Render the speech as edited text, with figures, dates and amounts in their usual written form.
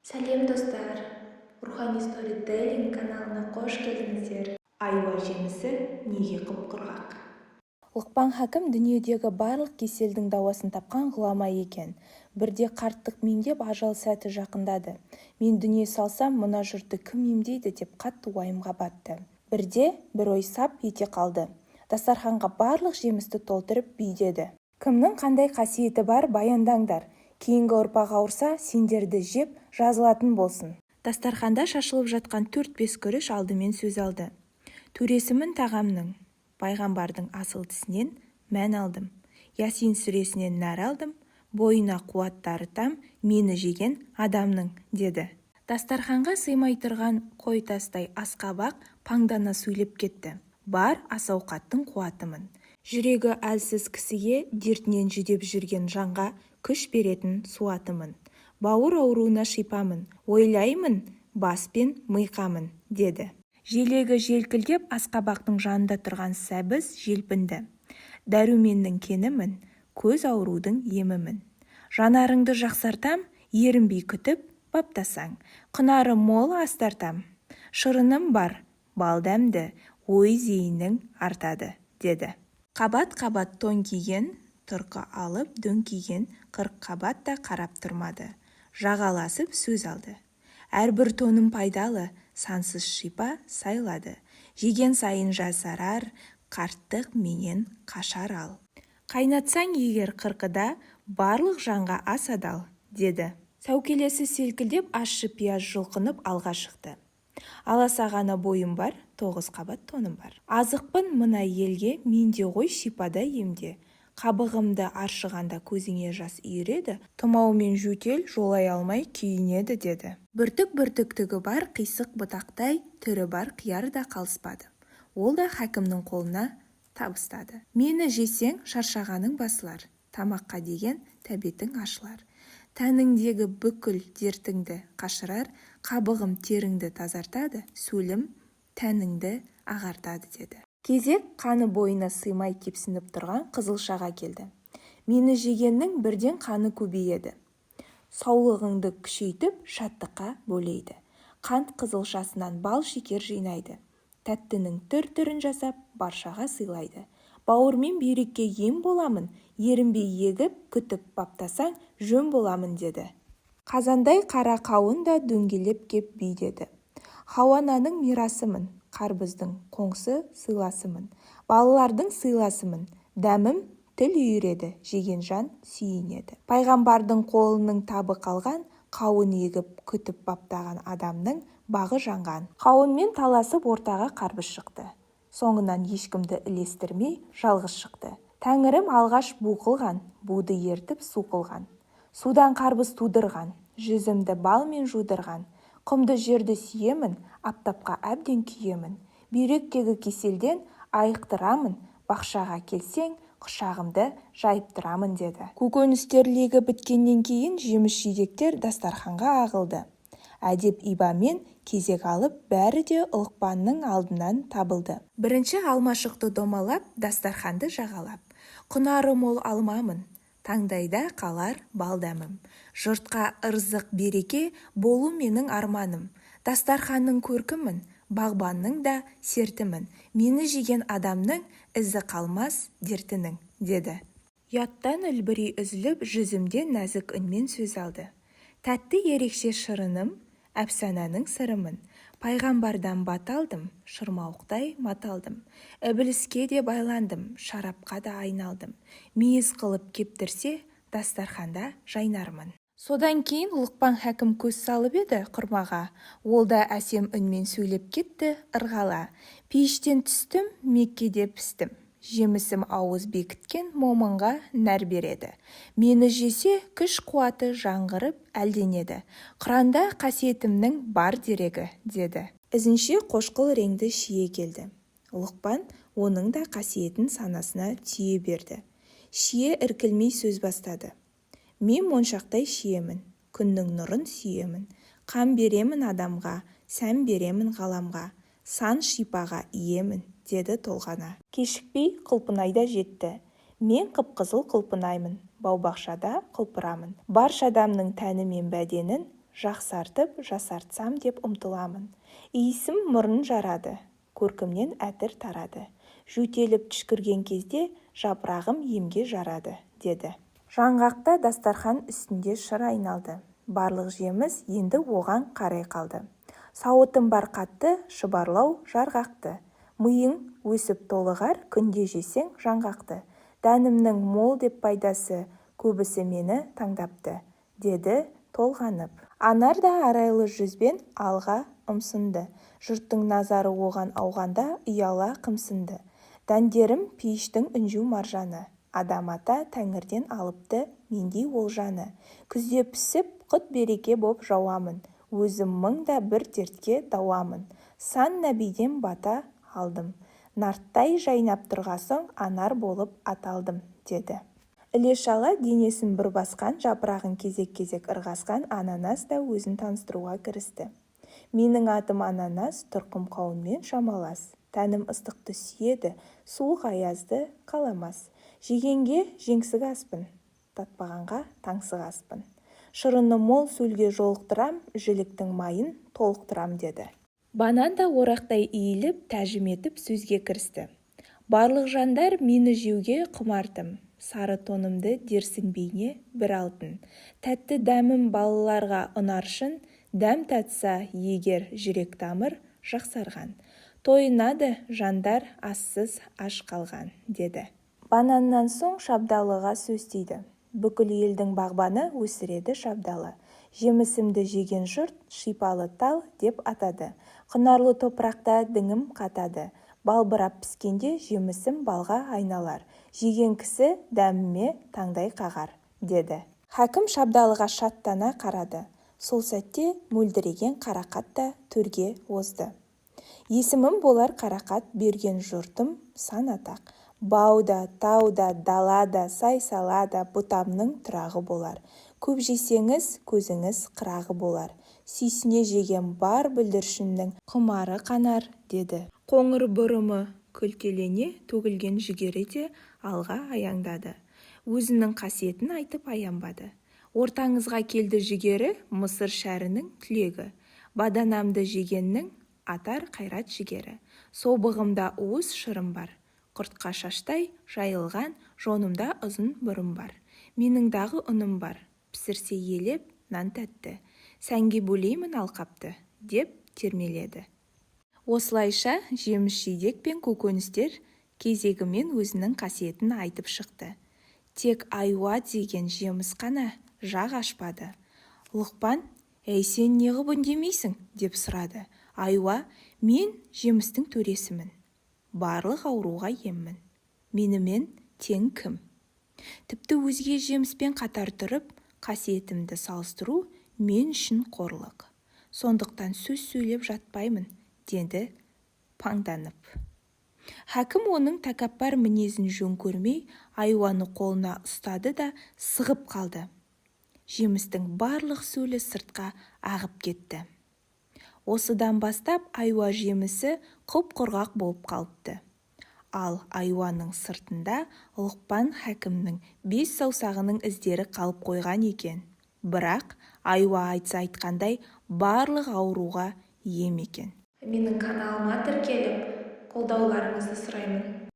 Сәлем достар, Рухани Storytelling каналына қош келдіңіздер. Айуа жемісі неге құп-құрғақ? Лұқпан Хәкім дүниедегі барлық кеселдің дауасын тапқан ғұлама екен. Бірде қарттық меңдеп ажал сәті жақындады. Мен дүние салсам, мына жұртты кім емдейді деп қатты уайымға батты. Бірде бір ой сап ете қалды. Дастарханға барлық жемісті толтырып бүйдеді. Кімнің қандай қасиеті бар, баяндаңдар. Кейінгі ұрпақ ауырса, сендерді жеп жазылатын болсын. Дастарханда шашылып жатқан 4-5 күріш алдымен сөз алды. Төресімін тағамның, пайғамбардың асыл тісінен мән алдым. Ясин сүресінен нәр алдым, бойына қуат дарытам, мені жеген адамның, деді. Дастарханға сыймай тұрған қой тастай асқабақ паңдана сөйлеп кетті. Бар ас-ауқаттың қуатымын. Жүрегі әлсіз кісіге дертінен жүдеп жүрген жанға күш беретін суатымын. Бауыр ауруына шипамын, ойлаймын, бас пен миқамын, деді. Желегі желкілдеп асқабақтың жанында тұрған сәбіз желпінді. Дәруменнің кенімін, көз аурудың емімін. Жанарыңды жақсартам, ерінбей күтіп, баптасаң. Құнары мол астартам. Шырыным бар, балдәмді, ой зейінің артады, деді. Қабат-қабат тон киген, тұрқы алып дөң киген 40 қабат та қарап тұрмады. Жағаласып сөз алды. Әрбір тоным пайдалы, сансыз шипа сайлады. Жеген сайын жасарар, қарттық менен қашар ал. Қайнатсаң егер 40-да, барлық жанға ас адал, деді. Сәукелесі селкілдеп ащы пияз жұлқынып алға шықты. Аласағана бойым бар, 9 қабат тоным бар. Азықпын мына елге, менде ғой шипада емде. Қабығымды аршығанда көзіңе жас үйіреді, тұмау мен жөтел жолай алмай күйінеді, деді. Бүртік-бүртіктігі бар қисық бұтақтай, түрі бар қияр да қалыспады. Ол да Хәкімнің қолына табыстады. Мені жесең шаршағаның басылар, тамаққа деген тәбетің ашылар. Тәніңдегі бүкіл дертіңді қашырар, қабығым теріңді тазартады, сөлім тәніңді ағартады, деді. Кезек қаны бойына сыймай кепсініп тұрған қызылшаға келді. Мені жегеннің бірден қаны көбейеді. Саулығыңды күшейтіп шаттыққа бөлейді. Қант қызылшасынан бал шекер жинайды. Тәттінің түр-түрін жасап баршаға сыйлайды. Бауырмен бүйрекке ем боламын, ерінбей егіп, күтіп баптасаң жөн боламын, деді. Қазандай қара қауын да дөңгелеп кеп бүйдеді. Хауананың мирасымын, қарбыздың қоңсы сыйласымын, балалардың сыйласымын, дәмім тіл үйіреді, жеген жан сүйінеді. Пайғамбардың қолының табы қалған, қауын егіп күтіп баптаған адамның бағы жанған. Қауынмен таласып ортаға қарбыз шықты. Соңынан ешкімді ілестірмей жалғыз шықты. Тәңірім алғаш бу қылған, буды ертіп су қылған. Судан қарбыз тудырған, жүзімді балмен жудырған. Құмды жерді сүйемін, аптапқа әбден күйемін. Бүйректегі кеселден айықтырамын, бақшаға келсең, құшағымды жайып тұрамын, деді. Көкөністер легі біткеннен кейін жеміс-жидектер дастарханға ағылды. Әдеп ибамен кезек алып, бәрі де Лұқпанның алдынан табылды. Бірінші алма шықты домалап, дастарханды жағалап. Құнары мол алмамын, таңдайда қалар балдамым. Жұртқа ырзық береке болу менің арманым. Дастарханның көркімін, бағбанның да сертімін. Мені жеген адамның ізі қалмас дертінің, деді. Яттан үлбірей үзіліп, жүзімден нәзік үнмен сөз алды. Тәтті ерекше шырыным, әпсананың сырымын. Пайғамбардан бат алдым, шырмауықтай маталдым. Ібліске де байландым, шарапқа да айналдым. Мейіз қылып кептірсе, дастарханда жайнармын. Содан кейін Лұқпан Хәкім көз салып еді құрмаға. Ол да әсем үнмен сөйлеп кетті ырғала. Пейіштен түстім, Меккеде пістім. Жемісім ауыз бекіткен момынға нәр береді. Мені жесе күш қуаты жаңғырып әлденеді. Құранда қасиетімнің бар дерегі, деді. Ізінше қошқыл реңді шие келді. Лұқпан оның да қасиетін санасына түйе берді. Шие іркілмей сөз бастады. Мен моншақтай шиемін, күннің нұрын сүйемін. Қам беремін адамға, сән беремін ғаламға. Сан шипаға иемін, деді толғана. Кешікпей құлпынайда жетті. Мен қып-қызыл құлпынаймын, бау-бақшада құлпырамын. Барша адамның тәні мен бәденін жақсартып жасартсам деп ұмтыламын. Иісім мұрын жарады, көркімнен әтір тарады. Жөтеліп түшкірген кезде жапырағым емге жарады, деді. Жаңғақта дастархан үстінде шыр айналды. Барлық жеміс енді оған қарай қалды. Сауытым бар қатты, шұбарлау жарғақты. Миың өсіп толығар, күнде жесең жаңғақты. Дәнімнің мол деп пайдасы, көбісі мені таңдапты, деді толғанып. Анар да арайлы жүзбен алға ұмсынды. Жұрттың назары оған ауғанда ұяла қымсынды. Дәндерім пейіштің үнжу маржаны. Адам ата тәңірден алыпты мендей олжаны. Күзде пісіп, құт береке боп жауамын. Өзім мыңда бір дертке дауамын. Сан нәбиден бата алдым. Нарттай жайнап тұрғасың анар болып аталдым, деді. Іле-шала денесін бір басқан, жапырағын кезек-кезек ырғасқан ананас та өзін таныстыруға кірісті. Менің атым ананас, тұрқым қауынмен шамалас. Тәнім ыстықты сүйеді, суық аязды қаламас. Жегенге жеңсік аспын, татпағанға таңсық аспын. Шырыны мол сөлге жолықтырам, жіліктің майын толықтырам, деді. Банан да орақтай иіліп, тәжім етіп сөзге кірісті. Барлық жандар мені жеуге құмартым. Сары тонымды дерсің бейне бір алтын. Тәтті дәмім балаларға ұнаршын, дәм татса егер жүрек тамыр жақсарған. Тойынады жандар ассыз аш қалған, деді. Бананнан соң шабдалыға сөз тиді. Бүкіл елдің бағбаны өсіреді шабдалы. Жемісімді жеген жұрт шипалы тал деп атады. Құнарлы топырақта діңім қатады. Балбырап піскенде жемісім балға айналар. Жеген кісі дәміме таңдай қағар, деді. Хәкім шабдалыға шаттана қарады. Сол сәтте мөлдіреген қарақат та төрге озды. Есімім болар қарақат, берген жұртым сан атақ. Бауда, тауда, далада, сай-салада бұтамның тұрағы болар. Көп жесеңіз, көзіңіз қырағы болар. Сүйсіне жеген бар бүлдіршіннің құмары қанар, деді. Қоңыр бұрымы күлтелене төгілген жүгері де алға аяңдады. Өзінің қасиетін айтып аянбады. Ортаңызға келді жүгері, Мысыр шәрінің түлегі. Баданамды жегеннің атар қайрат жігері. Собығымда уыз шырым бар. Құртқа шаштай жайылған жонымда ұзын бұрым бар. Менің дағы ұным бар. Пісірсе елеп, нан тәтті. Сәнге бөлеймін алқапты, деп термеледі. Осылайша жеміс-жидек пен көкөністер кезегімен өзінің қасиетін айтып шықты. Тек айуа деген жеміс қана жақ ашпады. Лұқпан, «Әй, сен неғып үндемейсің?» деп сұрады. Айуа, мен жемістің төресімін. Барлық ауруға еммін. Менімен тең кім? Тіпті өзге жеміспен қатар тұрып, қасиетімді салыстыру мен үшін қорлық. Сондықтан сөз сөйлеп жатпаймын, деді паңданып. Хәкім оның тәкаппар мінезін жөн көрмей, айуаны қолына ұстады да сығып қалды. Жемістің барлық сөлі сыртқа ағып кетті. Осыдан бастап айуа жемісі құп-құрғақ болып қалыпты. Ал айуаның сыртында Лұқпан хәкімнің 5 саусағының іздері қалып қойған екен. Бірақ айуа айтса айтқандай барлық ауруға ем екен. Менің каналыма тіркеліп, қолдауларыңызды сұраймын.